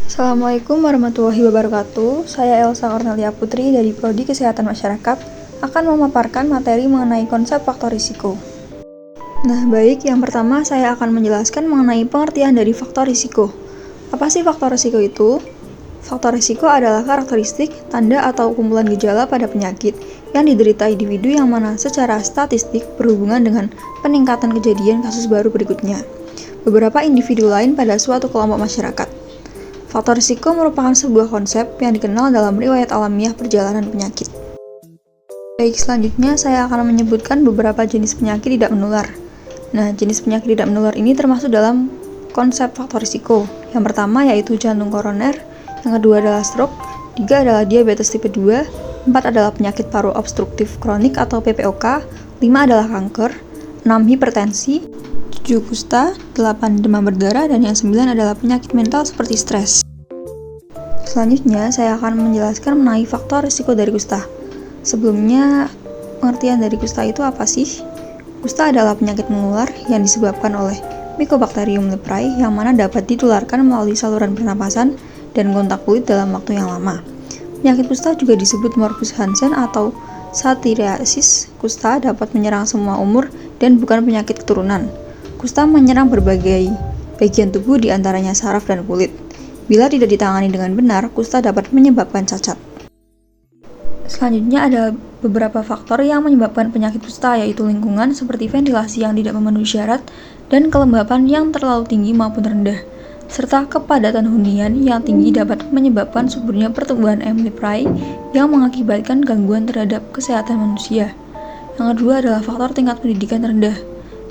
Assalamualaikum warahmatullahi wabarakatuh. Saya Elsa Cornelia Putri dari Prodi Kesehatan Masyarakat akan memaparkan materi mengenai konsep faktor risiko. Nah, baik, yang pertama saya akan menjelaskan mengenai pengertian dari faktor risiko. Apa sih faktor risiko itu? Faktor risiko adalah karakteristik, tanda atau kumpulan gejala pada penyakit yang diderita individu yang mana secara statistik berhubungan dengan peningkatan kejadian kasus baru berikutnya. Beberapa individu lain pada suatu kelompok masyarakat. Faktor risiko merupakan sebuah konsep yang dikenal dalam riwayat alamiah perjalanan penyakit. Baik, selanjutnya saya akan menyebutkan beberapa jenis penyakit tidak menular. Nah, jenis penyakit tidak menular ini termasuk dalam konsep faktor risiko. Yang pertama yaitu jantung koroner, yang kedua adalah stroke, tiga adalah diabetes tipe 2, 4 adalah penyakit paru obstruktif kronik atau PPOK, 5 adalah kanker, 6 hipertensi, 7 kusta, 8 demam berdarah, dan yang 9 adalah penyakit mental seperti stres. Selanjutnya, saya akan menjelaskan mengenai faktor risiko dari kusta. Sebelumnya, pengertian dari kusta itu apa sih? Kusta adalah penyakit menular yang disebabkan oleh Mycobacterium leprae yang mana dapat ditularkan melalui saluran pernapasan dan kontak kulit dalam waktu yang lama. Penyakit kusta juga disebut morbus Hansen atau satyriasis. Kusta dapat menyerang semua umur dan bukan penyakit keturunan. Kusta menyerang berbagai bagian tubuh di antaranya saraf dan kulit. Bila tidak ditangani dengan benar, kusta dapat menyebabkan cacat. Selanjutnya ada beberapa faktor yang menyebabkan penyakit kusta, yaitu lingkungan seperti ventilasi yang tidak memenuhi syarat dan kelembapan yang terlalu tinggi maupun rendah, serta kepadatan hunian yang tinggi dapat menyebabkan suburnya pertumbuhan M. leprae yang mengakibatkan gangguan terhadap kesehatan manusia. Yang kedua adalah faktor tingkat pendidikan rendah,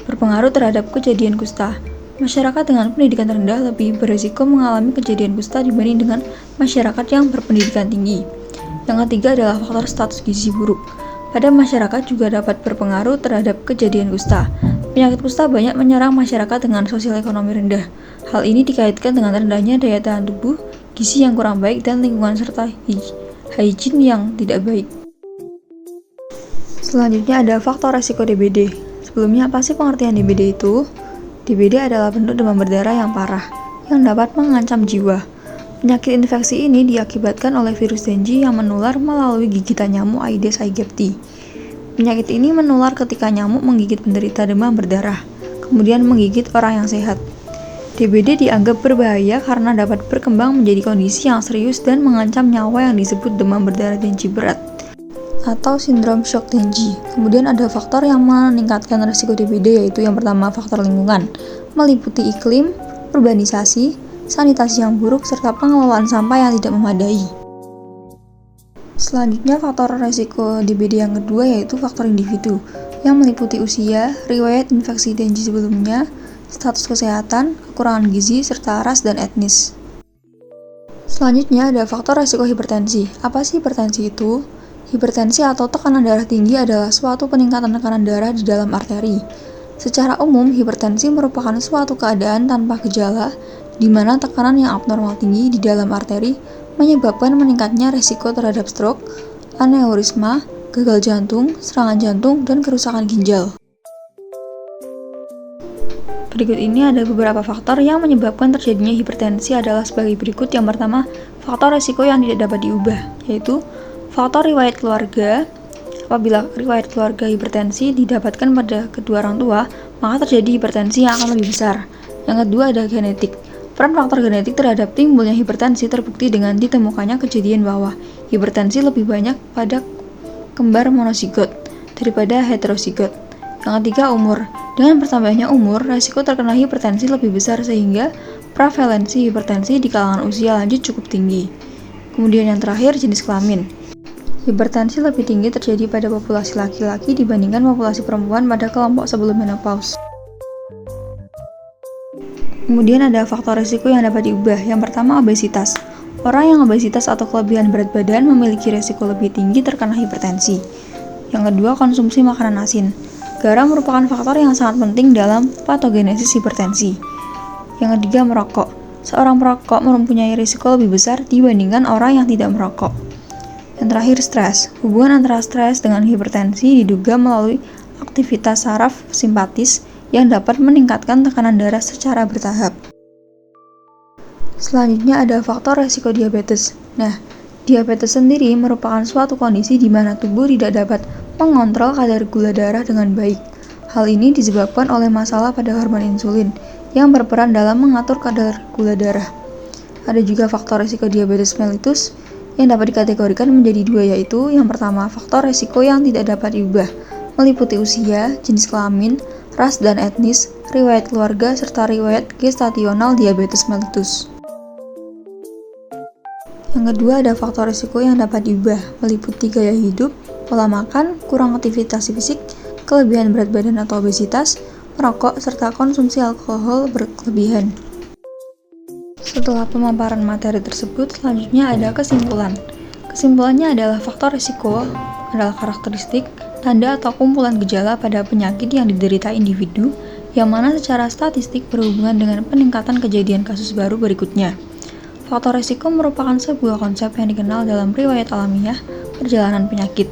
berpengaruh terhadap kejadian kusta. Masyarakat dengan pendidikan rendah lebih berisiko mengalami kejadian kusta dibanding dengan masyarakat yang berpendidikan tinggi. Yang ketiga adalah faktor status gizi buruk. Pada masyarakat juga dapat berpengaruh terhadap kejadian kusta. Penyakit kusta banyak menyerang masyarakat dengan sosial ekonomi rendah. Hal ini dikaitkan dengan rendahnya daya tahan tubuh, gizi yang kurang baik, dan lingkungan serta hygiene yang tidak baik. Selanjutnya ada faktor resiko DBD. Sebelumnya, apa sih pengertian DBD itu? DBD adalah bentuk demam berdarah yang parah, yang dapat mengancam jiwa. Penyakit infeksi ini diakibatkan oleh virus Dengue yang menular melalui gigitan nyamuk Aedes aegypti. Penyakit ini menular ketika nyamuk menggigit penderita demam berdarah, kemudian menggigit orang yang sehat. DBD dianggap berbahaya karena dapat berkembang menjadi kondisi yang serius dan mengancam nyawa yang disebut demam berdarah Dengue berat atau sindrom shock Dengue. Kemudian ada faktor yang meningkatkan risiko DBD, yaitu yang pertama faktor lingkungan, meliputi iklim, urbanisasi, sanitasi yang buruk, serta pengelolaan sampah yang tidak memadai. Selanjutnya faktor risiko DBD yang kedua yaitu faktor individu, yang meliputi usia, riwayat infeksi Dengue sebelumnya, status kesehatan, kekurangan gizi, serta ras dan etnis. Selanjutnya ada faktor risiko hipertensi. Apa sih hipertensi itu? Hipertensi atau tekanan darah tinggi adalah suatu peningkatan tekanan darah di dalam arteri. Secara umum, hipertensi merupakan suatu keadaan tanpa gejala di mana tekanan yang abnormal tinggi di dalam arteri menyebabkan meningkatnya risiko terhadap stroke, aneurisma, gagal jantung, serangan jantung, dan kerusakan ginjal. Berikut ini ada beberapa faktor yang menyebabkan terjadinya hipertensi adalah sebagai berikut. Yang pertama, faktor risiko yang tidak dapat diubah, yaitu faktor riwayat keluarga. Apabila riwayat keluarga hipertensi didapatkan pada kedua orang tua, maka terjadi hipertensi yang akan lebih besar. Yang kedua ada genetik. Peran faktor genetik terhadap timbulnya hipertensi terbukti dengan ditemukannya kejadian bahwa hipertensi lebih banyak pada kembar monozigot daripada heterozigot. Yang ketiga umur. Dengan bertambahnya umur, resiko terkena hipertensi lebih besar sehingga prevalensi hipertensi di kalangan usia lanjut cukup tinggi. Kemudian yang terakhir jenis kelamin. Hipertensi lebih tinggi terjadi pada populasi laki-laki dibandingkan populasi perempuan pada kelompok sebelum menopause. Kemudian ada faktor risiko yang dapat diubah. Yang pertama, obesitas. Orang yang obesitas atau kelebihan berat badan memiliki risiko lebih tinggi terkena hipertensi. Yang kedua, konsumsi makanan asin. Garam merupakan faktor yang sangat penting dalam patogenesis hipertensi. Yang ketiga, merokok. Seorang perokok mempunyai risiko lebih besar dibandingkan orang yang tidak merokok. Yang terakhir, stres. Hubungan antara stres dengan hipertensi diduga melalui aktivitas saraf simpatis yang dapat meningkatkan tekanan darah secara bertahap. Selanjutnya ada faktor resiko diabetes. Nah, diabetes sendiri merupakan suatu kondisi di mana tubuh tidak dapat mengontrol kadar gula darah dengan baik. Hal ini disebabkan oleh masalah pada hormon insulin yang berperan dalam mengatur kadar gula darah. Ada juga faktor resiko diabetes mellitus yang dapat dikategorikan menjadi dua, yaitu yang pertama faktor resiko yang tidak dapat diubah, meliputi usia, jenis kelamin, ras dan etnis, riwayat keluarga, serta riwayat gestasional diabetes mellitus. Yang kedua ada faktor risiko yang dapat diubah, meliputi gaya hidup, pola makan, kurang aktivitas fisik, kelebihan berat badan atau obesitas, merokok, serta konsumsi alkohol berlebihan. Setelah pemaparan materi tersebut, selanjutnya ada kesimpulan. Kesimpulannya adalah faktor risiko adalah karakteristik, tanda atau kumpulan gejala pada penyakit yang diderita individu, yang mana secara statistik berhubungan dengan peningkatan kejadian kasus baru berikutnya. Faktor risiko merupakan sebuah konsep yang dikenal dalam riwayat alamiah perjalanan penyakit.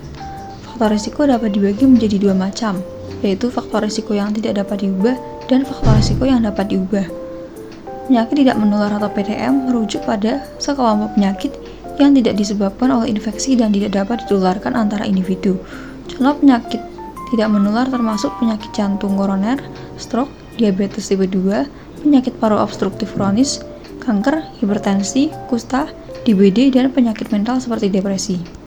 Faktor risiko dapat dibagi menjadi dua macam, yaitu faktor risiko yang tidak dapat diubah dan faktor risiko yang dapat diubah. Penyakit tidak menular atau PTM merujuk pada sekelompok penyakit yang tidak disebabkan oleh infeksi dan tidak dapat ditularkan antara individu. Contoh penyakit tidak menular termasuk penyakit jantung koroner, stroke, diabetes tipe 2, penyakit paru obstruktif kronis, kanker, hipertensi, kusta, DBD, dan penyakit mental seperti depresi.